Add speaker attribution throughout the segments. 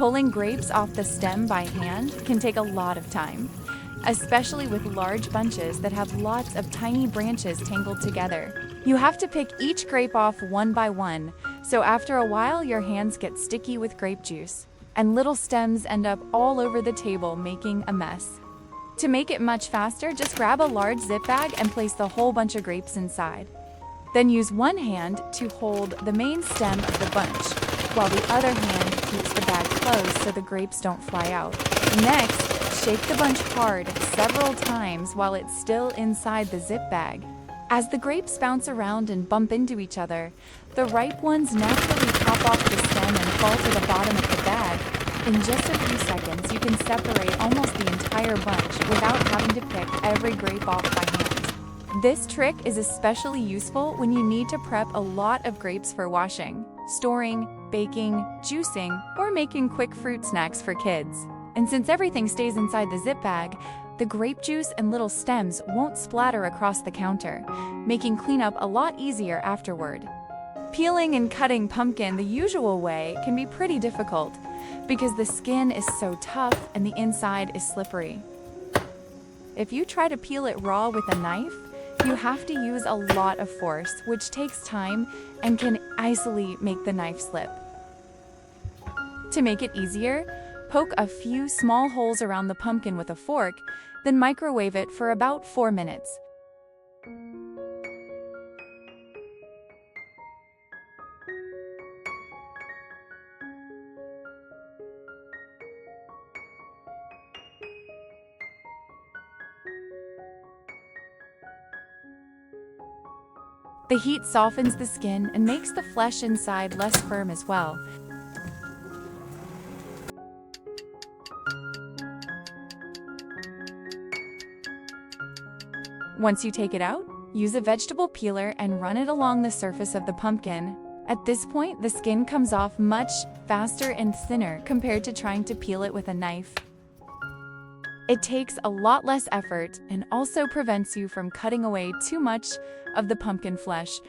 Speaker 1: Pulling grapes off the stem by hand can take a lot of time, especially with large bunches that have lots of tiny branches tangled together. You have to pick each grape off one by one, so after a while your hands get sticky with grape juice, and little stems end up all over the table making a mess. To make it much faster, just grab a large zip bag and place the whole bunch of grapes inside. Then use one hand to hold the main stem of the bunch, while the other hand keeps the bag closed so the grapes don't fly out. Next, shake the bunch hard several times while it's still inside the zip bag. As the grapes bounce around and bump into each other, the ripe ones naturally pop off the stem and fall to the bottom of the bag. In just a few seconds, you can separate almost the entire bunch without having to pick every grape off by hand. This trick is especially useful when you need to prep a lot of grapes for washing, storing, baking, juicing, or making quick fruit snacks for kids. And since everything stays inside the zip bag, the grape juice and little stems won't splatter across the counter, making cleanup a lot easier afterward. Peeling and cutting pumpkin the usual way can be pretty difficult because the skin is so tough and the inside is slippery. If you try to peel it raw with a knife, you have to use a lot of force, which takes time and can easily make the knife slip. To make it easier, poke a few small holes around the pumpkin with a fork, then microwave it for about 4 minutes. The heat softens the skin and makes the flesh inside less firm as well. Once you take it out, use a vegetable peeler and run it along the surface of the pumpkin. At this point, the skin comes off much faster and thinner compared to trying to peel it with a knife. It takes a lot less effort and also prevents you from cutting away too much of the pumpkin flesh.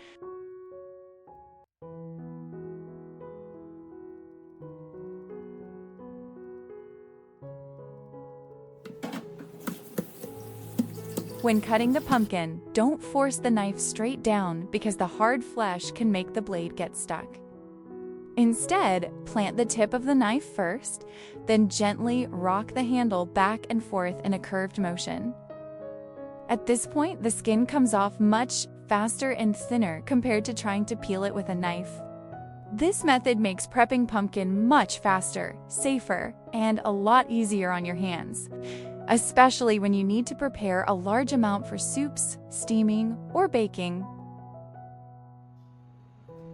Speaker 1: When cutting the pumpkin, don't force the knife straight down because the hard flesh can make the blade get stuck. Instead, plant the tip of the knife first, then gently rock the handle back and forth in a curved motion. At this point, the skin comes off much faster and thinner compared to trying to peel it with a knife. This method makes prepping pumpkin much faster, safer, and a lot easier on your hands, especially when you need to prepare a large amount for soups, steaming, or baking.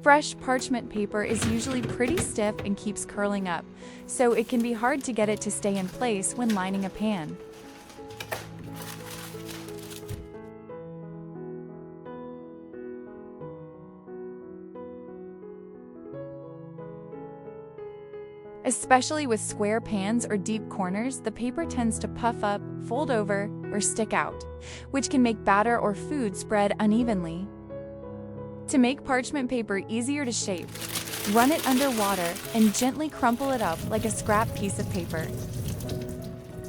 Speaker 1: Fresh parchment paper is usually pretty stiff and keeps curling up, so it can be hard to get it to stay in place when lining a pan. Especially with square pans or deep corners, the paper tends to puff up, fold over, or stick out, which can make batter or food spread unevenly. To make parchment paper easier to shape, run it under water and gently crumple it up like a scrap piece of paper.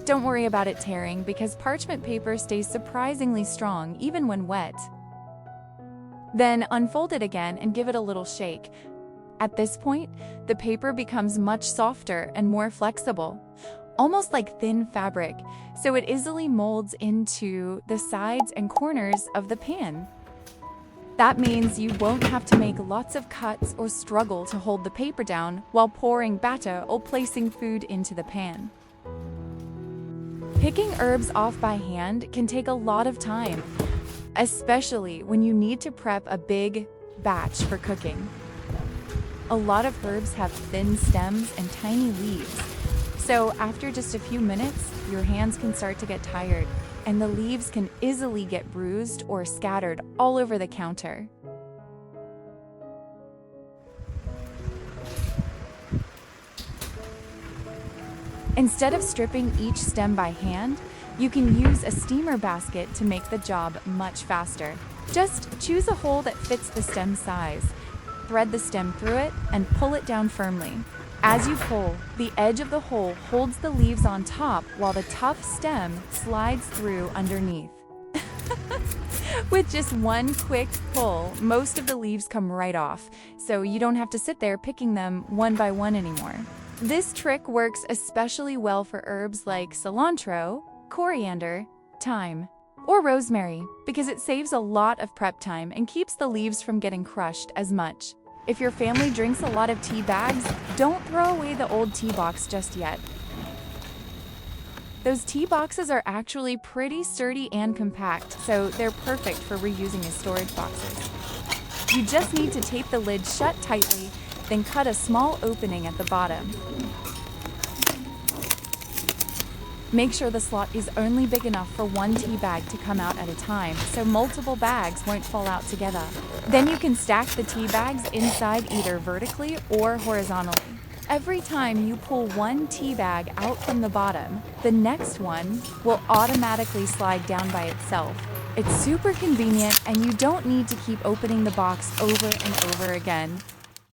Speaker 1: Don't worry about it tearing because parchment paper stays surprisingly strong even when wet. Then unfold it again and give it a little shake. At this point, the paper becomes much softer and more flexible, almost like thin fabric, so it easily molds into the sides and corners of the pan. That means you won't have to make lots of cuts or struggle to hold the paper down while pouring batter or placing food into the pan. Picking herbs off by hand can take a lot of time, especially when you need to prep a big batch for cooking. A lot of herbs have thin stems and tiny leaves, so after just a few minutes, your hands can start to get tired, and the leaves can easily get bruised or scattered all over the counter. Instead of stripping each stem by hand, you can use a steamer basket to make the job much faster. Just choose a hole that fits the stem size. Thread the stem through it and pull it down firmly. As you pull, the edge of the hole holds the leaves on top while the tough stem slides through underneath. With just one quick pull, most of the leaves come right off, so you don't have to sit there picking them one by one anymore. This trick works especially well for herbs like cilantro, coriander, thyme, or rosemary because it saves a lot of prep time and keeps the leaves from getting crushed as much. If your family drinks a lot of tea bags, don't throw away the old tea box just yet. Those tea boxes are actually pretty sturdy and compact, so they're perfect for reusing as storage boxes. You just need to tape the lid shut tightly, then cut a small opening at the bottom. Make sure the slot is only big enough for one tea bag to come out at a time, so multiple bags won't fall out together. Then you can stack the tea bags inside either vertically or horizontally. Every time you pull one tea bag out from the bottom, the next one will automatically slide down by itself. It's super convenient and you don't need to keep opening the box over and over again.